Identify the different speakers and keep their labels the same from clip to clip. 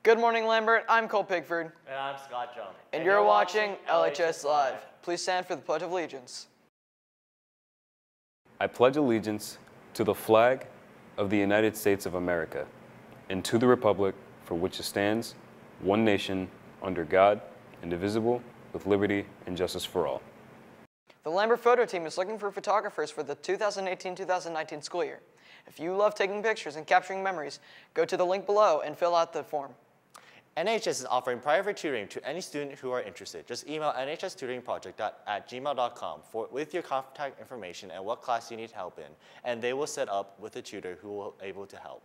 Speaker 1: Good morning, Lambert. I'm Cole Pigford.
Speaker 2: And I'm Scott Jones.
Speaker 1: And you're watching LHS Live. Please stand for the Pledge of Allegiance.
Speaker 3: I pledge allegiance to the flag of the United States of America and to the republic for which it stands, one nation, under God, indivisible, with liberty and justice for all.
Speaker 1: The Lambert photo team is looking for photographers for the 2018-2019 school year. If you love taking pictures and capturing memories, go to the link below and fill out the form.
Speaker 2: NHS is offering private tutoring to any student who are interested. Just email nhstutoringproject@gmail.com with your contact information and what class you need help in, and they will set up with a tutor who will be able to help.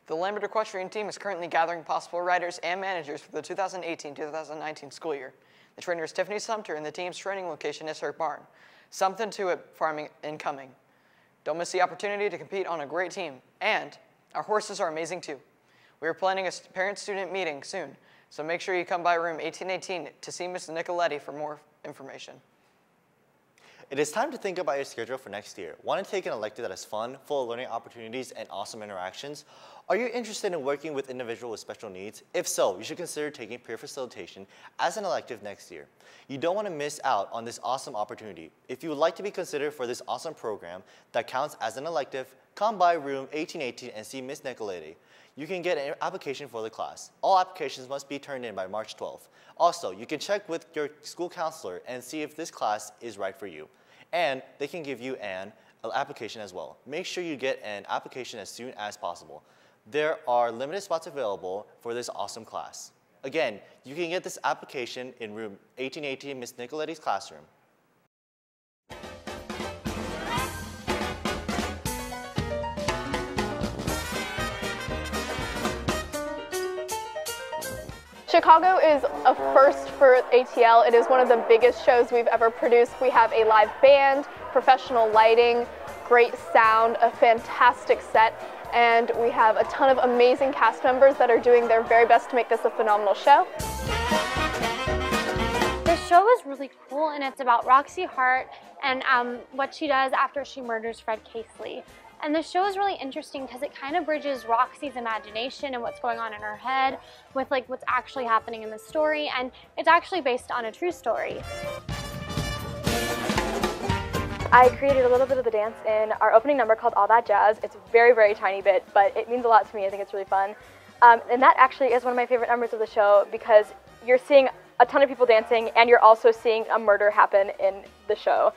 Speaker 1: The Lambert Equestrian team is currently gathering possible riders and managers for the 2018-2019 school year. The trainer is Tiffany Sumter, and the team's training location is Herc Barn. Something to it farming incoming. Don't miss the opportunity to compete on a great team. And our horses are amazing too. We are planning a parent-student meeting soon, so make sure you come by room 1818 to see Ms. Nicoletti for more information.
Speaker 2: It is time to think about your schedule for next year. Want to take an elective that is fun, full of learning opportunities, and awesome interactions? Are you interested in working with individuals with special needs? If so, you should consider taking peer facilitation as an elective next year. You don't want to miss out on this awesome opportunity. If you would like to be considered for this awesome program that counts as an elective, come by room 1818 and see Ms. Nicoletti. You can get an application for the class. All applications must be turned in by March 12th. Also, you can check with your school counselor and see if this class is right for you. And they can give you an application as well. Make sure you get an application as soon as possible. There are limited spots available for this awesome class. Again, you can get this application in room 1818, Ms. Nicoletti's classroom.
Speaker 4: Chicago is a first for ATL. It is one of the biggest shows we've ever produced. We have a live band, professional lighting, great sound, a fantastic set, and we have a ton of amazing cast members that are doing their very best to make this a phenomenal show.
Speaker 5: The show is really cool, and it's about Roxy Hart and what she does after she murders Fred Casely. And the show is really interesting because it kind of bridges Roxy's imagination and what's going on in her head with like what's actually happening in the story, and it's actually based on a true story.
Speaker 6: I created a little bit of the dance in our opening number called All That Jazz. It's a very, very tiny bit, but it means a lot to me. I think it's really fun. And that actually is one of my favorite numbers of the show because you're seeing a ton of people dancing and you're also seeing a murder happen in the show.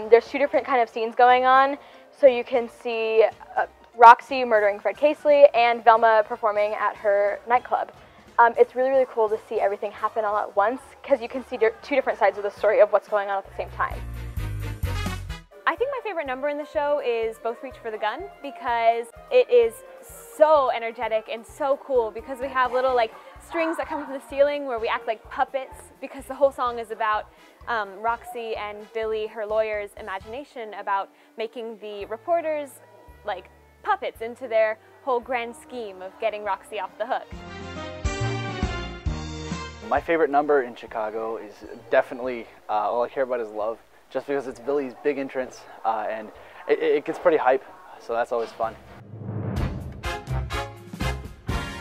Speaker 6: There's two different kind of scenes going on. So you can see Roxy murdering Fred Casely and Velma performing at her nightclub. It's really, really cool to see everything happen all at once because you can see two different sides of the story of what's going on at the same time.
Speaker 7: I think my favorite number in the show is Both Reach for the Gun because it is so energetic and so cool because we have little like strings that come from the ceiling where we act like puppets because the whole song is about Roxy and Billy, her lawyer's imagination about making the reporters like puppets into their whole grand scheme of getting Roxy off the hook.
Speaker 8: My favorite number in Chicago is definitely All I Care About Is Love, just because it's Billy's big entrance and it gets pretty hype, so that's always fun.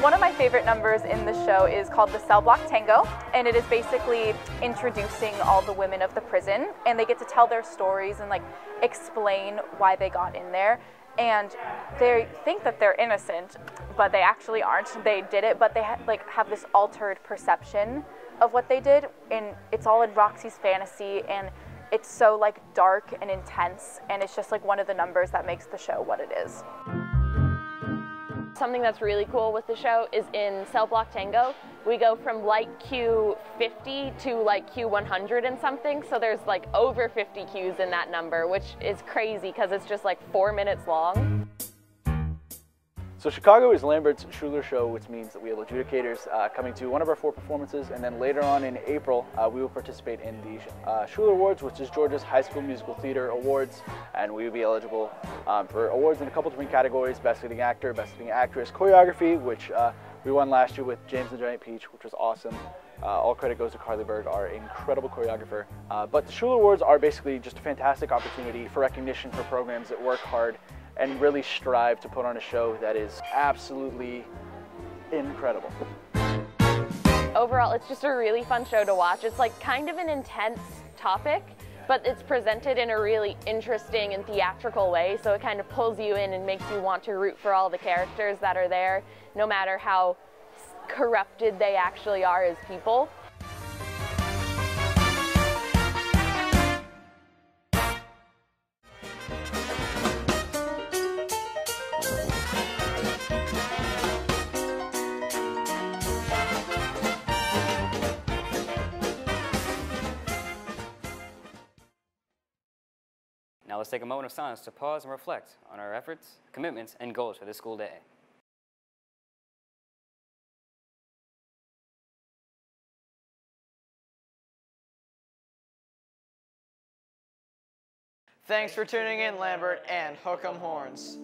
Speaker 9: One of my favorite numbers in the show is called the Cell Block Tango, and it is basically introducing all the women of the prison, and they get to tell their stories and like explain why they got in there. And they think that they're innocent, but they actually aren't. They did it, but they have this altered perception of what they did, and it's all in Roxy's fantasy, and it's so like dark and intense, and it's just like one of the numbers that makes the show what it is.
Speaker 10: Something that's really cool with the show is in Cell Block Tango, we go from like cue 50 to like cue 100 and something, so there's like over 50 cues in that number, which is crazy because it's just like 4 minutes long.
Speaker 8: So Chicago is Lambert's Schuler show, which means that we have adjudicators coming to one of our 4 performances, and then later on in April we will participate in the Schuler Awards, which is Georgia's High School Musical Theater Awards, and we will be eligible for awards in a couple different categories: Best Leading Actor, Best Leading Actress, Choreography, which we won last year with James the Giant Peach, which was awesome. All credit goes to Carly Berg, our incredible choreographer. But the Schuler Awards are basically just a fantastic opportunity for recognition for programs that work hard and really strive to put on a show that is absolutely incredible.
Speaker 10: Overall, it's just a really fun show to watch. It's like kind of an intense topic, but it's presented in a really interesting and theatrical way, so it kind of pulls you in and makes you want to root for all the characters that are there, no matter how corrupted they actually are as people.
Speaker 11: Now let's take a moment of silence to pause and reflect on our efforts, commitments, and goals for this school day.
Speaker 1: Thanks for tuning in, Lambert and Hook 'em Horns.